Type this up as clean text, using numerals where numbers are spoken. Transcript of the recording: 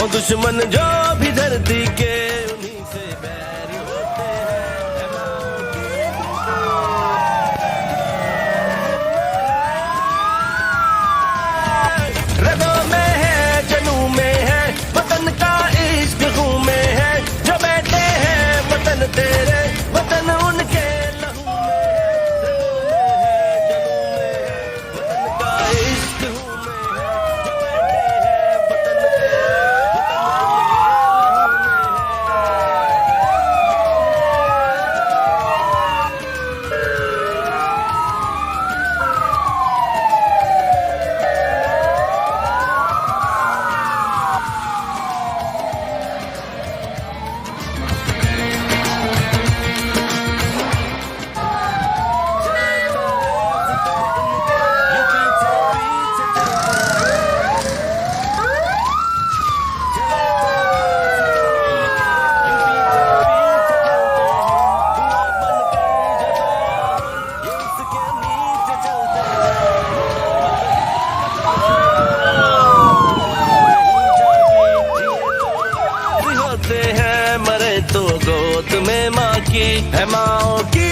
वो दुश्मन जो भी धरती के उन्हीं से बैर होते हैं। रगों में है, जनू में है, वतन का इश्क खून में है। जो बैठे हैं वतन तेरे, वतन उनके लहू में है। रगों में है, जनू में है, वतन का इश्क खून में है। जो बैठे हैं वतन तेरे, होते हैं मरे तो गोद में माँ की है, माँओं की